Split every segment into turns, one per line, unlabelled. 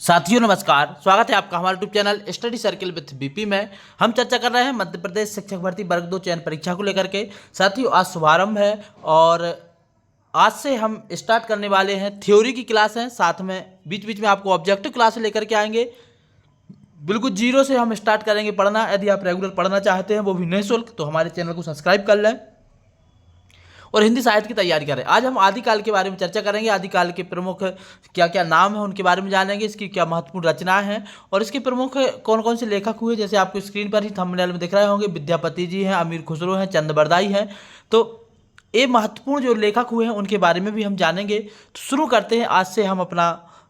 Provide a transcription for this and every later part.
साथियों नमस्कार, स्वागत है आपका हमारे YouTube channel study circle with BP में। हम चर्चा कर रहे हैं मध्य प्रदेश शिक्षक भर्ती वर्ग 2 चयन परीक्षा को लेकर के। साथियों आज शुभारंभ है और आज से हम स्टार्ट करने वाले हैं। थ्योरी की क्लास है, साथ में बीच बीच में आपको ऑब्जेक्टिव क्लास लेकर के आएंगे। बिल्कुल जीरो से हम स्टार्ट करेंगे पढ़ना। यदि आप रेगुलर पढ़ना चाहते हैं वो भी निःशुल्क, तो हमारे चैनल को सब्सक्राइब कर लें और हिंदी साहित्य की तैयारी करें। आज हम आदिकाल के बारे में चर्चा करेंगे। आदिकाल के प्रमुख क्या क्या नाम हैं उनके बारे में जानेंगे, इसकी क्या महत्वपूर्ण रचनाएं हैं और इसके प्रमुख कौन कौन से लेखक हुए। जैसे आपको स्क्रीन पर ही थंबनेल में दिख रहे होंगे, विद्यापति जी हैं, अमीर खुसरो हैं, चंदबरदाई हैं। तो ये महत्वपूर्ण जो लेखक हुए हैं उनके बारे में भी हम जानेंगे। तो शुरू करते हैं। आज से हम अपना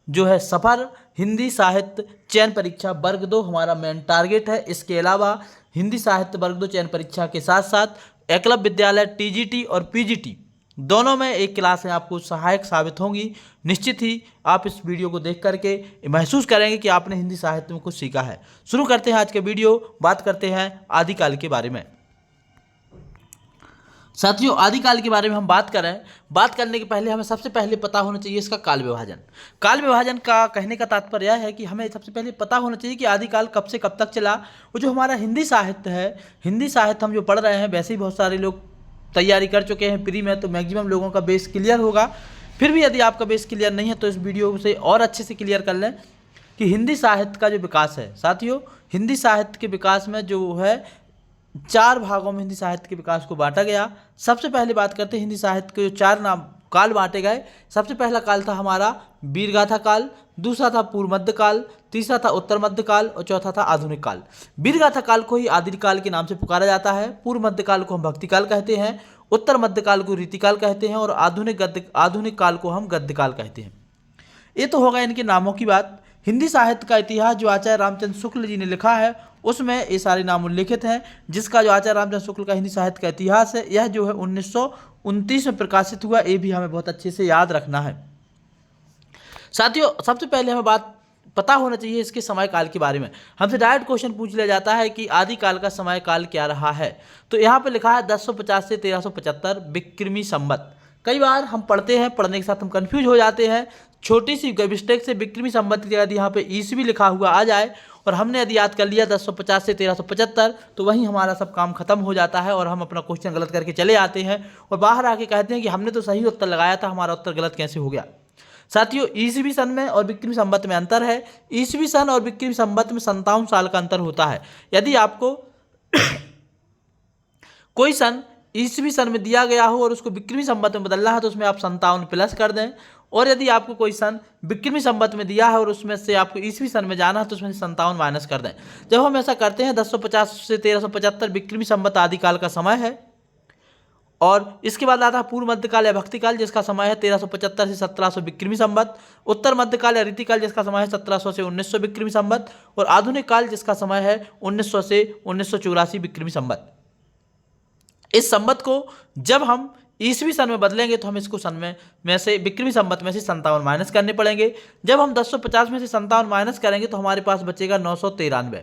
जो है सफ़र हिंदी साहित्य चयन परीक्षा वर्ग 2 हमारा मेन टारगेट है। इसके अलावा हिंदी साहित्य वर्ग 2 चयन परीक्षा के साथ साथ एकलव्य विद्यालय टीजीटी और पीजीटी दोनों में एक क्लास है आपको सहायक साबित होंगी। निश्चित ही आप इस वीडियो को देख करके महसूस करेंगे कि आपने हिंदी साहित्य में कुछ सीखा है। शुरू करते हैं आज के वीडियो। बात करते हैं आदिकाल के बारे में। साथियों आदिकाल के बारे में हम बात करें, बात करने के पहले हमें सबसे पहले पता होना चाहिए इसका काल विभाजन। काल विभाजन का कहने का तात्पर्य यह है कि हमें सबसे पहले पता होना चाहिए कि आदिकाल कब से कब तक चला। वो जो हमारा हिंदी साहित्य है, हिंदी साहित्य हम जो पढ़ रहे हैं, वैसे ही बहुत सारे लोग तैयारी कर चुके हैं प्री में, तो मैक्सिमम लोगों का बेस क्लियर होगा। फिर भी यदि आपका बेस क्लियर नहीं है तो इस वीडियो से और अच्छे से क्लियर कर लें कि हिंदी साहित्य का जो विकास है। साथियों हिंदी साहित्य के विकास में जो है 4 भागों में हिंदी साहित्य के विकास को बांटा गया। सबसे पहले बात करते हैं हिंदी साहित्य के जो 4 नाम काल बांटे गए। सबसे पहला काल था हमारा वीरगाथा काल, दूसरा था पूर्व मध्य काल, तीसरा था उत्तर मध्य काल और चौथा था आधुनिक काल। वीरगाथा काल को ही आदिकाल के नाम से पुकारा जाता है। पूर्व मध्य काल को हम भक्ति काल कहते हैं, उत्तर मध्य काल को रीतिकाल कहते हैं और आधुनिक काल को हम गद्यकाल कहते हैं। ये तो होगा इनके नामों की बात। हिंदी साहित्य का इतिहास जो आचार्य रामचंद्र शुक्ल जी ने लिखा है उसमें ये सारे नाम उल्लिखित हैं। जिसका जो आचार्य रामचंद्र शुक्ल का हिंदी साहित्य का इतिहास है, यह जो है 1929 में प्रकाशित हुआ। ये भी हमें बहुत अच्छे से याद रखना है। साथियों सबसे पहले हमें बात पता होना चाहिए इसके समय काल के बारे में। हमसे डायरेक्ट क्वेश्चन पूछ लिया जाता है कि आदिकाल का समय काल क्या रहा है। तो यहाँ पे लिखा है 1050 से 1375 विक्रमी संवत। कई बार हम पढ़ते हैं, पढ़ने के साथ हम कंफ्यूज हो जाते हैं। छोटी सी मिस्टेक से विक्रमी संवत की यदि यहाँ पे ईस्वी लिखा हुआ आ जाए और हमने यदि याद कर लिया 1050 से 1375, तो वहीं हमारा सब काम खत्म हो जाता है और हम अपना क्वेश्चन गलत करके चले आते हैं और बाहर आके कहते हैं कि हमने तो सही उत्तर लगाया था, हमारा उत्तर गलत कैसे हो गया। साथियों ईस्वी सन में और विक्रमी संवत में अंतर है। ईस्वी सन और विक्रमी संवत में 57 साल का अंतर होता है। यदि आपको कोई सन ईस्वी सन में दिया गया हो और उसको विक्रमी संवत में बदलना है तो उसमें आप 57 प्लस कर दें, और यदि आपको कोई सन विक्रमी संवत में दिया है और उसमें से आपको ईस्वी सन में जाना है तो उसमें से 57 माइनस कर दें। जब हम ऐसा करते हैं 1050 से 1375 विक्रमी संवत आदिकाल का समय है और इसके बाद आता है पूर्व मध्यकाल या भक्ति काल जिसका समय है 1375 से 1700 विक्रमी संवत, उत्तर मध्यकाल या रीतिकाल जिसका समय है 1700 से 1900 विक्रमी संवत और आधुनिक काल जिसका समय है 1900 से 1984 विक्रमी संवत। इस संवत को जब हम ईस्वी सन में बदलेंगे तो हम इसको सन में से विक्रमी संवत में से 57 माइनस करने पड़ेंगे। जब हम 1050 में से 57 माइनस करेंगे तो हमारे पास बचेगा 993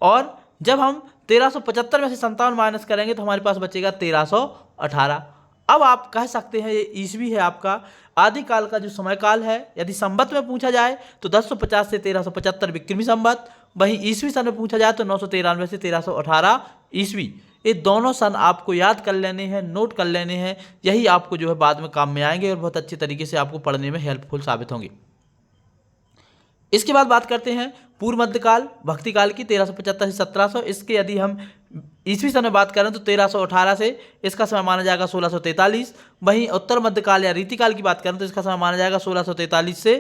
और जब हम 1375 में से 57 माइनस करेंगे तो हमारे पास बचेगा 1318। अब आप कह सकते हैं ये ईस्वी है आपका आदिकाल का जो समय काल है। यदि संवत में पूछा जाए तो 1050 से 1375 विक्रमी संवत, वहीं ईस्वी सन में पूछा जाए तो 993 से 1318 ईस्वी। ये दोनों सन आपको याद कर लेने हैं, नोट कर लेने हैं। यही आपको जो है बाद में काम में आएंगे और बहुत अच्छे तरीके से आपको पढ़ने में हेल्पफुल साबित होंगे। इसके बाद बात करते हैं पूर्व मध्यकाल भक्ति काल की 1375 से 1700। इसके यदि हम ईस्वी सन में बात करें तो 1318 से इसका समय माना जाएगा 1643। वहीं उत्तर मध्यकाल या रीतिकाल की बात करें तो इसका समय माना जाएगा 1643 से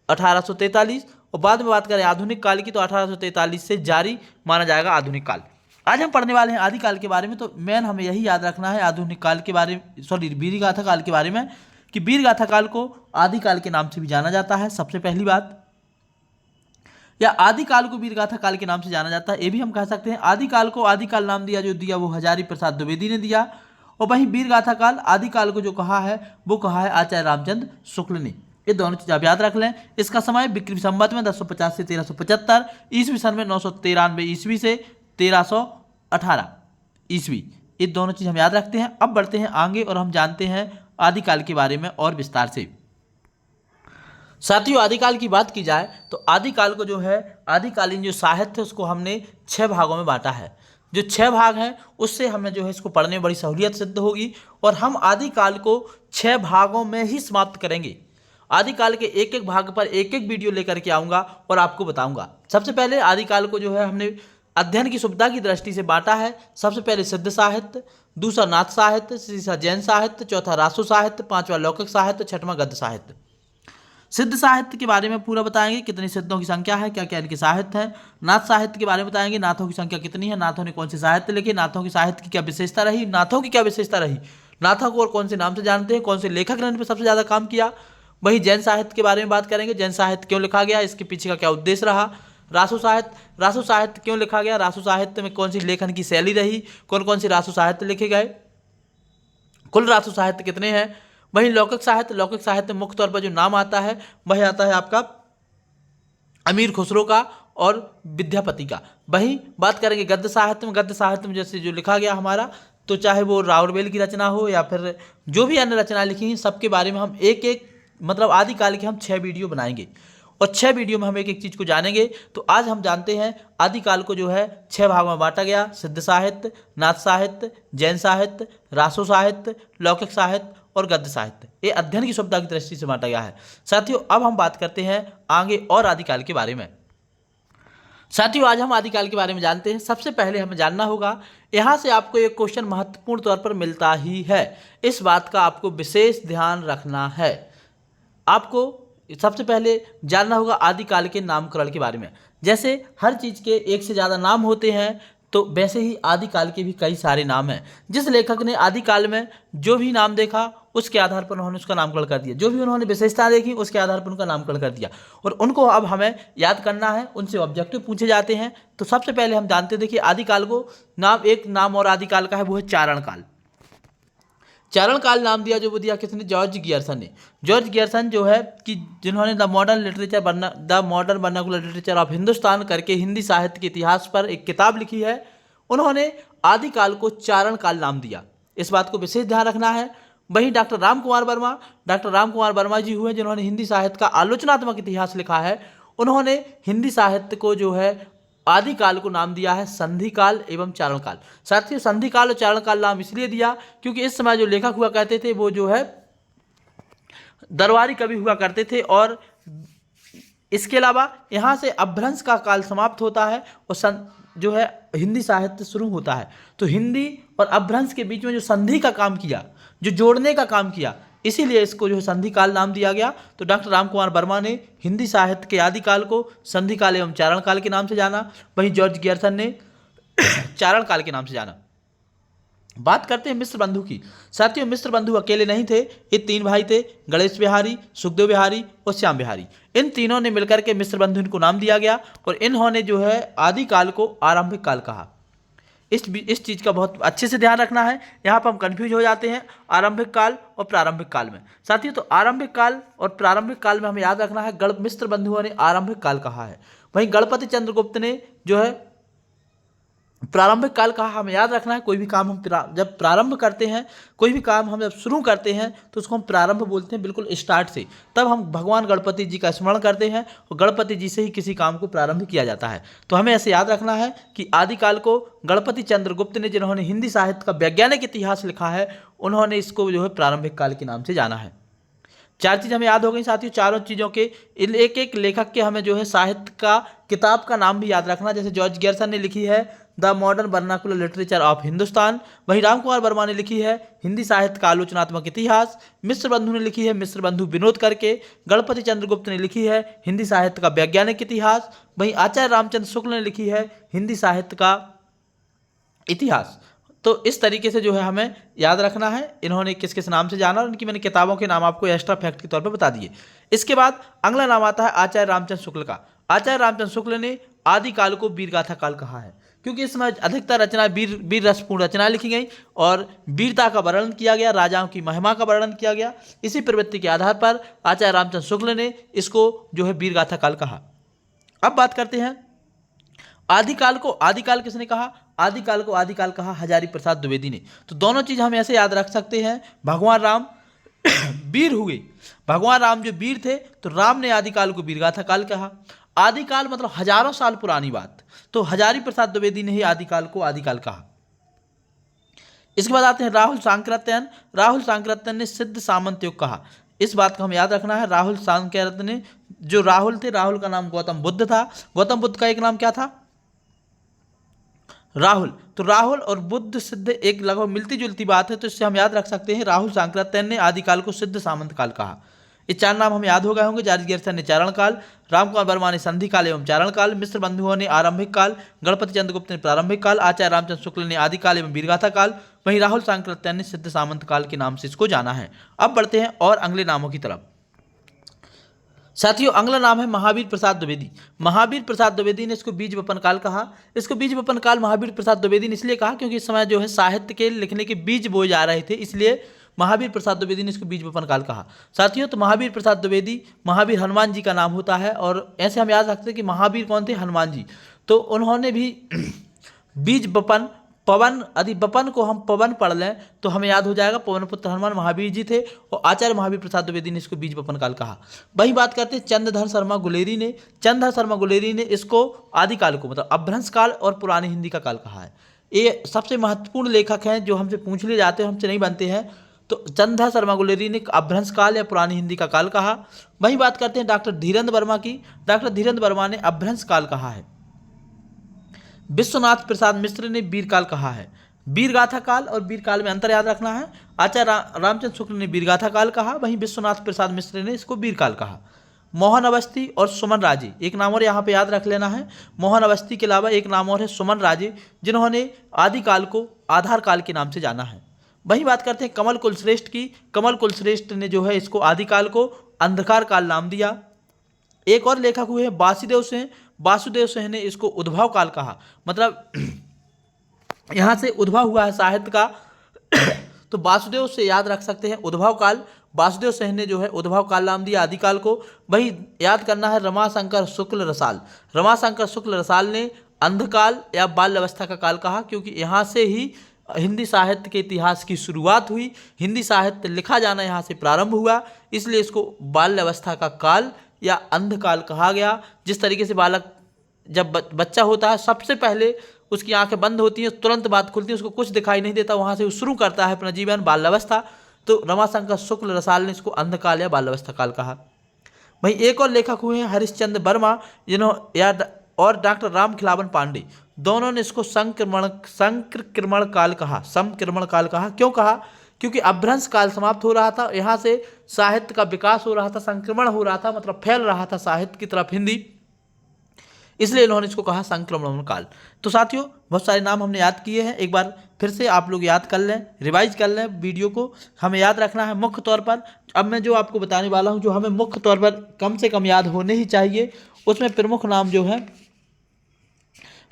1843 और बाद में बात करें आधुनिक काल की तो 1843 से जारी माना जाएगा आधुनिक काल। आज हम पढ़ने वाले हैं आदिकाल के बारे में। तो मेन हमें यही याद रखना है आधुनिक काल के बारे में, वीरगाथा काल के बारे में, कि वीरगाथा काल को आदिकाल के नाम से भी जाना जाता है। सबसे पहली बात, या आदिकाल को वीरगाथा काल के नाम से जाना जाता है। ये भी हम कह सकते हैं आदिकाल को आदिकाल नाम दिया वो हजारी प्रसाद द्विवेदी ने दिया और वहीं वीरगाथा काल आदिकाल को जो कहा है वो कहा है आचार्य रामचंद्र शुक्ल ने। ये दोनों चीज़ आप याद रख लें। इसका समय विक्रमी संवत में 1050 से 1375, ईस्वी सन में 993 ईस्वी से 1318 ईस्वी। ये दोनों चीज़ हम याद रखते हैं। अब बढ़ते हैं आगे और हम जानते हैं आदिकाल के बारे में और विस्तार से। साथियों आदिकाल की बात की जाए तो आदिकाल को जो है आदिकालीन जो साहित्य है उसको हमने 6 भागों में बांटा है। जो 6 भाग हैं उससे हमें जो है इसको पढ़ने में बड़ी सहूलियत सिद्ध होगी और हम आदिकाल को 6 भागों में ही समाप्त करेंगे। आदिकाल के एक एक भाग पर एक एक वीडियो लेकर के आऊँगा और आपको बताऊँगा। सबसे पहले आदिकाल को जो है हमने अध्ययन की सुविधा की दृष्टि से बांटा है। सबसे पहले सिद्ध साहित्य, दूसरा नाथ साहित्य, तीसरा जैन साहित्य, चौथा रासो साहित्य, पांचवा लौकिक साहित्य, छठवां गद्य साहित्य। सिद्ध साहित्य के बारे में पूरा बताएंगे, कितनी सिद्धों की संख्या है, क्या क्या इनके साहित्य हैं। नाथ साहित्य के बारे में बताएंगे, नाथों की संख्या कितनी है, नाथों ने कौन से साहित्य लिखे, नाथों की साहित्य की क्या विशेषता रही, नाथों की क्या विशेषता रही, नाथों को और कौन से नाम से जानते हैं, कौन से लेखक ने इन पर सबसे ज़्यादा काम किया। वहीं जैन साहित्य के बारे में बात करेंगे, जैन साहित्य क्यों लिखा गया, इसके पीछे का क्या उद्देश्य रहा। रासो साहित्य क्यों लिखा गया, रासो साहित्य में कौन सी लेखन की शैली रही, कौन कौन से रासो साहित्य लिखे गए, कुल रासो साहित्य कितने हैं। वहीं लौकिक साहित्य मुख्य तौर पर जो नाम आता है वही आता है आपका अमीर खुसरो का और विद्यापति का। वहीं बात करेंगे गद्य साहित्य में जैसे जो लिखा गया हमारा, तो चाहे वो रावरवेल की रचना हो या फिर जो भी अन्य रचना लिखी हैं सबके बारे में हम एक एक मतलब आदिकाल के हम 6 वीडियो बनाएंगे और 6 वीडियो में हम एक एक चीज़ को जानेंगे। तो आज हम जानते हैं आदिकाल को जो है 6 भागों में बांटा गया। सिद्ध साहित्य, नाथ साहित्य, जैन साहित्य, रासो साहित्य, लौकिक साहित्य और गद्य साहित्य। ये अध्ययन की सुविधा की दृष्टि से बांटा गया है। साथियों अब हम बात करते हैं आगे और आदिकाल के बारे में। साथियों आज हम आदिकाल के बारे में जानते हैं। सबसे पहले हमें जानना होगा, यहाँ से आपको एक क्वेश्चन महत्वपूर्ण तौर पर मिलता ही है, इस बात का आपको विशेष ध्यान रखना है। आपको सबसे पहले जानना होगा आदिकाल के नामकरण के बारे में। जैसे हर चीज़ के एक से ज़्यादा नाम होते हैं तो वैसे ही आदिकाल के भी कई सारे नाम हैं। जिस लेखक ने आदिकाल में जो भी नाम देखा उसके आधार पर उन्होंने उसका नामकरण कर दिया, जो भी उन्होंने विशेषता देखी उसके आधार पर उनका नामकरण कर दिया और उनको अब हमें याद करना है, उनसे ऑब्जेक्टिव पूछे जाते हैं। तो सबसे पहले हम जानते देखिए आदिकाल को एक नाम और आदिकाल का है, वो है चारण काल। चारण काल नाम दिया जो वो दिया किसने, जॉर्ज गियर्सन ने। जॉर्ज गियर्सन जो है कि जिन्होंने the modern vernacular literature of Hindustan करके हिंदी साहित्य के इतिहास पर एक किताब लिखी है, उन्होंने आदिकाल को चारण काल नाम दिया। इस बात को विशेष ध्यान रखना है। वहीं डॉक्टर राम कुमार वर्मा जी हुए जिन्होंने हिंदी साहित्य का आलोचनात्मक इतिहास लिखा है। उन्होंने हिंदी साहित्य को जो है आदिकाल को नाम दिया है संधि काल एवं चारण काल। साथियों संधि काल और चारण काल नाम इसलिए दिया क्योंकि इस समय जो लेखक हुआ करते थे वो जो है दरबारी कवि हुआ करते थे और इसके अलावा यहाँ से अपभ्रंश का काल समाप्त होता है और जो है हिंदी साहित्य शुरू होता है। तो हिंदी और अपभ्रंश के बीच में जो संधि का काम किया, जो जोड़ने का काम किया, इसीलिए इसको जो है संधि काल नाम दिया गया। तो डॉक्टर राम कुमार वर्मा ने हिंदी साहित्य के आदिकाल को संधि काल एवं चारण काल के नाम से जाना। वहीं जॉर्ज गियर्सन ने चारण काल के नाम से जाना। बात करते हैं मिश्र बंधु की। साथियों मिश्र बंधु अकेले नहीं थे, ये 3 भाई थे, गणेश बिहारी, सुखदेव बिहारी और श्याम बिहारी। इन तीनों ने मिलकर के मिश्र बंधु इनको नाम दिया गया और इन्होंने जो है आदिकाल को आरंभिक काल कहा। इस चीज़ का बहुत अच्छे से ध्यान रखना है, यहाँ पर हम कंफ्यूज हो जाते हैं आरंभिक काल और प्रारंभिक काल में। साथियों तो आरंभिक काल और प्रारंभिक काल में हमें याद रखना है मिश्र बंधुओं ने आरंभिक काल कहा है, वहीं गणपति चंद्रगुप्त ने जो है प्रारंभिक काल कहा। हमें याद रखना है कोई भी काम हम जब प्रारंभ करते हैं, कोई भी काम हम जब शुरू करते हैं तो उसको हम प्रारंभ बोलते हैं, बिल्कुल स्टार्ट से। तब हम भगवान गणपति जी का स्मरण करते हैं और गणपति जी से ही किसी काम को प्रारंभ किया जाता है। तो हमें ऐसे याद रखना है कि आदिकाल को गणपति चंद्रगुप्त ने, जिन्होंने हिंदी साहित्य का वैज्ञानिक इतिहास लिखा है, उन्होंने इसको जो है प्रारंभिक काल के नाम से जाना है। 4 चीज़ हमें याद हो गई साथियों। चारों चीज़ों के एक एक लेखक के हमें जो है साहित्य का किताब का नाम भी याद रखना। जैसे जॉर्ज गियर्सन ने लिखी है the modern vernacular literature of Hindustan, वहीं राम कुमार वर्मा ने लिखी है हिंदी साहित्य का आलोचनात्मक इतिहास, मिश्र बंधु ने लिखी है मिश्र बंधु विनोद करके, गणपति चंद्रगुप्त ने लिखी है हिंदी साहित्य का वैज्ञानिक इतिहास, वहीं आचार्य रामचंद्र शुक्ल ने लिखी है हिंदी साहित्य का इतिहास। तो इस तरीके से जो है हमें याद रखना है इन्होंने किस किस नाम से जाना और इनकी मैंने किताबों के नाम आपको एक्स्ट्रा फैक्ट के तौर पर बता दिए। इसके बाद अगला नाम आता है आचार्य रामचंद्र शुक्ल का। आचार्य रामचंद्र शुक्ल ने आदिकाल को वीरगाथा काल कहा है क्योंकि इसमें अधिकतर रचना वीर रसपूर्ण रचना लिखी गई और वीरता का वर्णन किया गया, राजाओं की महिमा का वर्णन किया गया। इसी प्रवृत्ति के आधार पर आचार्य रामचंद्र शुक्ल ने इसको जो है वीरगाथा काल कहा। अब बात करते हैं आदिकाल को आदिकाल किसने कहा। आदिकाल को आदिकाल कहा हजारी प्रसाद द्विवेदी ने। तो दोनों चीज़ हम ऐसे याद रख सकते हैं, भगवान राम वीर हुए, भगवान राम जो वीर थे तो राम ने आदिकाल को वीरगाथा काल कहा। आदिकाल मतलब हजारों साल पुरानी बात, तो हजारी प्रसाद द्विवेदी ने ही आदिकाल को आदिकाल कहा। इसके बाद आते हैं राहुल सांकृत्यन। राहुल सांकृत्यन ने सिद्ध सामंत युग कहा। इस बात को हम याद रखना है, राहुल सांकृत्यन ने, जो राहुल थे, राहुल का नाम गौतम बुद्ध था, गौतम बुद्ध का एक नाम क्या था, राहुल। तो राहुल और बुद्ध सिद्ध एक लगभग मिलती जुलती बात है, तो इससे हम याद रख सकते हैं राहुल सांकृत्यन ने आदिकाल को सिद्ध सामंत काल कहा। ये चार नाम हमें याद हो गए होंगे। जारी gerson ने चारण काल, रामकुमार वर्मा ने संधि काल एवं चारण काल, मिश्र बंधुओं ने आरंभिक काल, गणपति चंद्रगुप्त ने प्रारंभिक काल, आचार्य रामचंद्र शुक्ल ने आदिकाल एवं वीरगाथा काल, वहीं राहुल सांकृत्यन ने सिद्ध सामंत काल के नाम से इसको जाना है। अब बढ़ते हैं और अगले नामों की तरफ। साथियों, अगला नाम है महावीर प्रसाद द्विवेदी। महावीर प्रसाद द्विवेदी ने इसको बीज वपन काल कहा। इसको बीज वपन काल महावीर प्रसाद द्विवेदी ने इसलिए कहा क्योंकि इस समय जो है साहित्य के लिखने के बीज बोए जा रहे थे, इसलिए महावीर प्रसाद द्विवेदी ने इसको बीज वपन काल कहा। साथियों, तो महावीर प्रसाद द्विवेदी महावीर हनुमान जी का नाम होता है, और ऐसे हम याद रखते हैं कि महावीर कौन थे, हनुमान जी। तो उन्होंने भी बीज वपन, पवन, यदि वपन को हम पवन पढ़ लें तो हमें याद हो जाएगा पवन पुत्र हनुमान महावीर जी थे, और आचार्य महावीर प्रसाद द्विवेदी ने इसको बीज वपन काल कहा। वही बात करते हैं चंद्रधर शर्मा गुलेरी ने। चंद्रधर शर्मा गुलेरी ने इसको आदिकाल को मतलब अभ्रंश काल और पुरानी हिंदी का काल कहा है। ये सबसे महत्वपूर्ण लेखक हैं जो हमसे पूछ लिए जाते हैं, हमसे नहीं बनते हैं। तो चंद्रधर शर्मा गुलेरी ने अभ्रंश काल या पुरानी हिंदी का काल कहा। वही बात करते हैं डॉक्टर धीरेन्द्र वर्मा की। डॉक्टर धीरेन्द्र वर्मा ने अभ्रंश काल कहा है। विश्वनाथ प्रसाद मिश्र ने वीरकाल कहा है। वीरगाथा काल और वीरकाल में अंतर याद रखना है। आचार्य रामचंद्र शुक्ल ने वीरगाथा काल कहा, वहीं विश्वनाथ प्रसाद मिश्र ने इसको वीरकाल कहा। मोहन अवस्थी और सुमन राजे, एक नाम और यहाँ पे याद रख लेना है। मोहन अवस्थी के अलावा एक नाम और है सुमन राजे, जिन्होंने आदिकाल को आधार काल के नाम से जाना है। वही बात करते हैं कमल कुलश्रेष्ठ की। कमल कुलश्रेष्ठ ने जो है इसको आदिकाल को अंधकार काल नाम दिया। एक और लेखक हुए हैं वासुदेव सिंह। वासुदेव सिंह ने इसको उद्भव काल कहा, मतलब यहाँ से उद्भव हुआ है साहित्य का। तो वासुदेव से याद रख सकते हैं उद्भव काल। वासुदेव सिंह ने जो है उद्भव काल नाम दिया आदिकाल को। वही याद करना है रमाशंकर शुक्ल रसाल। रमाशंकर शुक्ल रसाल ने अंधकाल या बाल्य अवस्था का काल कहा, क्योंकि यहाँ से ही हिंदी साहित्य के इतिहास की शुरुआत हुई। हिंदी साहित्य लिखा जाना यहाँ से प्रारंभ हुआ, इसलिए इसको बाल्य अवस्था का काल या अंधकाल कहा गया। जिस तरीके से बालक जब बच्चा होता है, सबसे पहले उसकी आंखें बंद होती हैं, तुरंत बात खुलती है, उसको कुछ दिखाई नहीं देता, वहाँ से वो शुरू करता है अपना जीवन बाल्यावस्था। तो रमाशंकर शुक्ल रसाल ने इसको अंधकाल या बाल्यावस्था काल कहा। वहीं एक और लेखक हुए हैं हरिश्चंद्र वर्मा, और डॉक्टर राम खिलावन पांडे। दोनों ने इसको संक्रमण काल कहा। संक्रमण काल कहा, क्यों कहा? क्योंकि अभ्रंश काल समाप्त हो रहा था, यहाँ से साहित्य का विकास हो रहा था, संक्रमण हो रहा था, मतलब फैल रहा था साहित्य की तरफ हिंदी, इसलिए इन्होंने इसको कहा संक्रमण काल। तो साथियों, बहुत सारे नाम हमने याद किए हैं, एक बार फिर से आप लोग याद कर लें, रिवाइज कर लें वीडियो को। हमें याद रखना है मुख्य तौर पर। अब मैं जो आपको बताने वाला हूँ, जो हमें मुख्य तौर पर कम से कम याद होने ही चाहिए, उसमें प्रमुख नाम जो है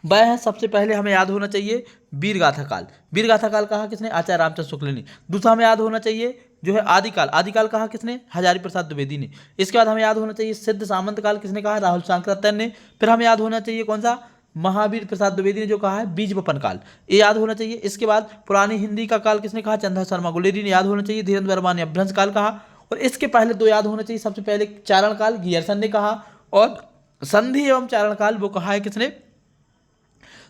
वह है, सबसे पहले हमें याद होना चाहिए वीरगाथा काल। वीरगाथा काल कहा किसने? आचार्य रामचंद्र शुक्ल ने। दूसरा हमें याद होना चाहिए जो है आदिकाल। आदिकाल कहा किसने? हजारी प्रसाद द्विवेदी ने। इसके बाद हमें याद होना चाहिए सिद्ध सामंत काल, किसने कहा? राहुल सांकृत्यन ने। फिर हमें याद होना चाहिए कौन सा? महावीर प्रसाद द्विवेदी ने जो कहा है बीज वपन काल, ये याद होना चाहिए। इसके बाद पुरानी हिंदी का काल किसने कहा? चंद्रधर शर्मा गुलेरी ने याद होना चाहिए। धीरेन्द्र वर्मा ने अभ्रंश काल कहा, और इसके पहले दो याद होना चाहिए। सबसे पहले चारण काल गियर्सन ने कहा, और संधि एवं चारण काल वो कहा है किसने?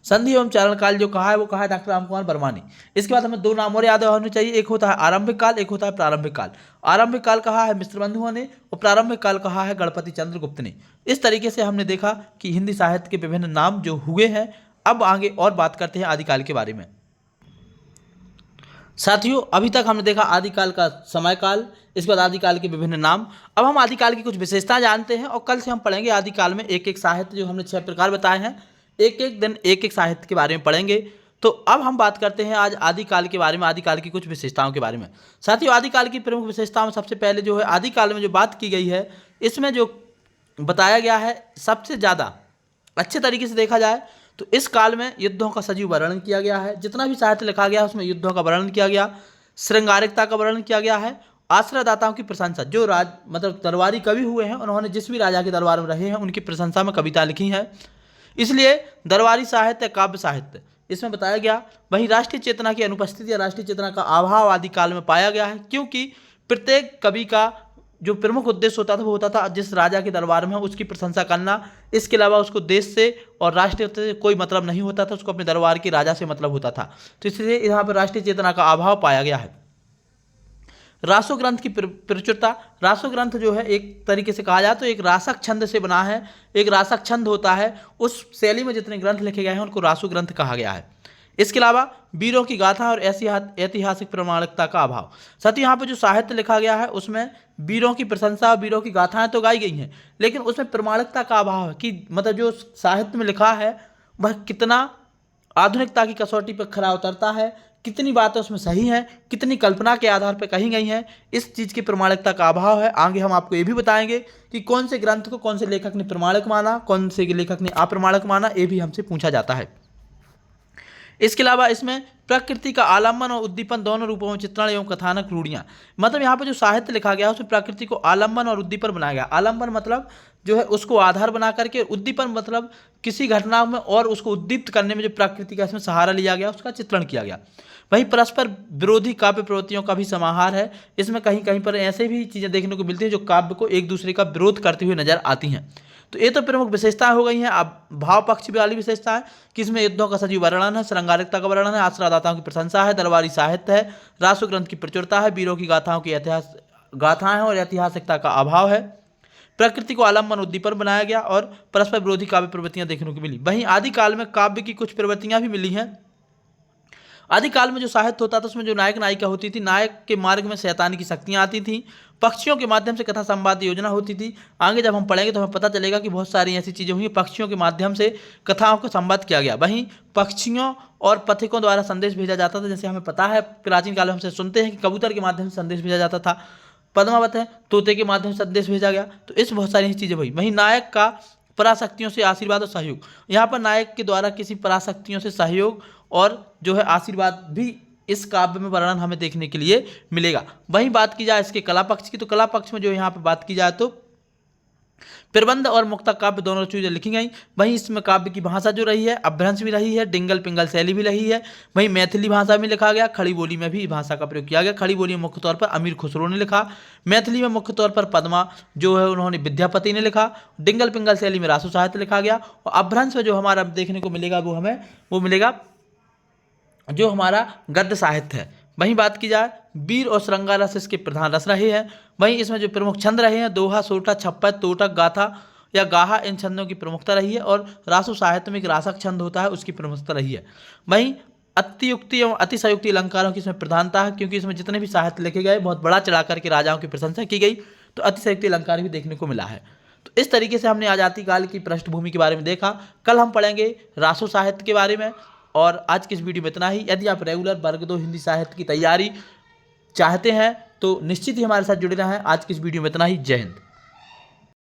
संधि एवं चारण काल जो कहा है वो कहा है डॉक्टर रामकुमार वर्मा ने। इसके बाद हमें दो नाम और याद होने चाहिए, एक होता है आरंभिक काल, एक होता है प्रारंभिक काल। आरंभिक काल कहा है मिश्र बंधुओं ने, और प्रारंभिक काल कहा है गणपति चंद्रगुप्त ने। इस तरीके से हमने देखा कि हिंदी साहित्य के विभिन्न नाम जो हुए हैं। अब आगे और बात करते हैं आदिकाल के बारे में। साथियों, अभी तक हमने देखा आदिकाल का समय काल, इसके बाद आदिकाल के विभिन्न नाम। अब हम आदिकाल की कुछ विशेषताएं जानते हैं, और कल से हम पढ़ेंगे आदिकाल में एक एक साहित्य, जो हमने 6 प्रकार बताए हैं, एक एक दिन एक एक साहित्य के बारे में पढ़ेंगे। तो अब हम बात करते हैं आज आदिकाल के बारे में, आदिकाल की कुछ विशेषताओं के बारे में। साथियों, आदिकाल की प्रमुख विशेषताओं में सबसे पहले जो है आदिकाल में जो बात की गई है, इसमें जो बताया गया है सबसे ज़्यादा अच्छे तरीके से देखा जाए तो इस काल में युद्धों का सजीव वर्णन किया गया है। जितना भी साहित्य लिखा गया है उसमें युद्धों का वर्णन किया गया, श्रृंगारिकता का वर्णन किया गया है, आश्रयदाताओं की प्रशंसा, जो मतलब दरबारी कवि हुए हैं, उन्होंने जिस भी राजा के दरबार में रहे हैं उनकी प्रशंसा में कविता लिखी है, इसलिए दरबारी साहित्य काव्य साहित्य इसमें बताया गया। वहीं राष्ट्रीय चेतना की अनुपस्थिति या राष्ट्रीय चेतना का अभाव आदिकाल में पाया गया है, क्योंकि प्रत्येक कवि का जो प्रमुख उद्देश्य होता था वो होता था जिस राजा के दरबार में उसकी प्रशंसा करना। इसके अलावा उसको देश से और राष्ट्रीय से कोई मतलब नहीं होता था, उसको अपने दरबार के राजा से मतलब होता था। तो इसलिए यहाँ पर राष्ट्रीय चेतना का अभाव पाया गया है। रासो ग्रंथ की प्रचुरता। रासो ग्रंथ जो है एक तरीके से कहा जाए तो एक रासक छंद से बना है। एक रासक छंद होता है, उस शैली में जितने ग्रंथ लिखे गए हैं उनको रासो ग्रंथ कहा गया है। इसके अलावा वीरों की गाथा और ऐतिहासिक प्रमाणिकता का अभाव। साथ ही यहाँ पर जो साहित्य लिखा गया है उसमें वीरों की प्रशंसा, वीरों की गाथाएं तो गाई गई हैं, लेकिन उसमें प्रमाणिकता का अभाव है कि मतलब जो साहित्य में लिखा है वह कितना आधुनिकता की कसौटी पर खरा उतरता है, कितनी बातें उसमें सही हैं, कितनी कल्पना के आधार पर कही गई हैं, इस चीज़ की प्रमाणिकता का अभाव है। आगे हम आपको ये भी बताएंगे कि कौन से ग्रंथ को कौन से लेखक ने प्रमाणिक माना, कौन से लेखक ने अप्रमाणिक माना, ये भी हमसे पूछा जाता है। इसके अलावा इसमें प्रकृति का आलम्बन और उद्दीपन दोनों रूपों में चित्रण एवं कथानक रूढ़ियाँ। मतलब यहाँ पर जो साहित्य लिखा गया है उसमें प्रकृति को आलम्बन और उद्दीपन बनाया गया। आलम्बन मतलब जो है उसको आधार बना करके, उद्दीपन मतलब किसी घटना में और उसको उद्दीप्त करने में जो प्रकृति का इसमें सहारा लिया गया उसका चित्रण किया गया। वहीं परस्पर विरोधी काव्य प्रवृत्तियों का भी समाहार है। इसमें कहीं कहीं पर ऐसे भी चीज़ें देखने को मिलती हैं जो काव्य को एक दूसरे का विरोध करते हुए नजर आती हैं। तो ये तो प्रमुख विशेषताएं हो गई हैं। अब भाव पक्ष वाली विशेषता है कि इसमें युद्धों का सजीव वर्णन है, श्रृंगारिकता का वर्णन है, आश्रयदाताओं की प्रशंसा है, दरबारी साहित्य है, रासो ग्रंथ की प्रचुरता है, वीरों की गाथाएं और ऐतिहासिकता का अभाव है, प्रकृति को आलम्बन उद्दीपन बनाया गया और परस्पर विरोधी काव्य प्रवृत्तियां देखने को मिली। वहीं आदिकाल में काव्य की कुछ प्रवृत्तियां भी मिली हैं। आदिकाल में जो साहित्य होता था उसमें जो नायक नायिका होती थी, नायक के मार्ग में शैतानी की शक्तियाँ आती थी, पक्षियों के माध्यम से कथा संवाद योजना होती थी। आगे जब हम पढ़ेंगे तो हमें पता चलेगा कि बहुत सारी ऐसी चीज़ें हुई, पक्षियों के माध्यम से कथाओं को संवाद किया गया। वहीं पक्षियों और पथिकों द्वारा संदेश भेजा जाता था। जैसे हमें पता है प्राचीन काल में हमसे सुनते हैं कि कबूतर के माध्यम से संदेश भेजा जाता था, पद्मावत है तोते के माध्यम से संदेश भेजा गया। तो इस बहुत सारी चीज़ें हुई। वहीं नायक का पराशक्तियों से आशीर्वाद और सहयोग। यहाँ पर नायक के द्वारा किसी पराशक्तियों से सहयोग और जो है आशीर्वाद भी इस काव्य में वर्णन हमें देखने के लिए मिलेगा। वहीं बात की जाए इसके कला पक्ष की, तो कला पक्ष में जो यहाँ पर बात की जाए तो प्रबंध और मुक्ता काव्य दोनों चीज़ें लिखी गई। वहीं इसमें काव्य की भाषा जो रही है अपभ्रंश भी रही है, डिंगल पिंगल शैली भी रही है। वहीं मैथिली भाषा में लिखा गया, खड़ी बोली में भी भाषा का प्रयोग किया गया। खड़ी बोली में मुख्य तौर पर अमीर खुसरो ने लिखा, मैथिली में मुख्य तौर पर पद्मा जो है उन्होंने विद्यापति ने लिखा, डिंगल पिंगल शैली में रासो साहित्य लिखा गया और अपभ्रंश में जो हमारा देखने को मिलेगा वो मिलेगा जो हमारा गद्य साहित्य है। वहीं बात की जाए वीर और श्रृंगार रस इसके प्रधान रस रहे हैं। वहीं इसमें जो प्रमुख छंद रहे हैं दोहा, सोटा, छप्पन, तोटक, गाथा या गाहा, इन छंदों की प्रमुखता रही है और रासो साहित्य में एक रासक छंद होता है उसकी प्रमुखता रही है। वहीं अतियुक्ति एवं अतिशयोक्ति अलंकारों की इसमें प्रधानता है, क्योंकि इसमें जितने भी साहित्य लिखे गए बहुत बड़ा चढ़ा करके राजाओं की प्रशंसा की गई, तो अतिशयोक्ति अलंकार भी देखने को मिला है। तो इस तरीके से हमने आजादी काल की पृष्ठभूमि के बारे में देखा। कल हम पढ़ेंगे रासो साहित्य के बारे में। और आज की इस वीडियो में इतना ही। यदि आप रेगुलर वर्ग 2 हिंदी साहित्य की तैयारी चाहते हैं तो निश्चित ही हमारे साथ जुड़े रहें। आज की इस वीडियो में इतना ही। जय हिंद।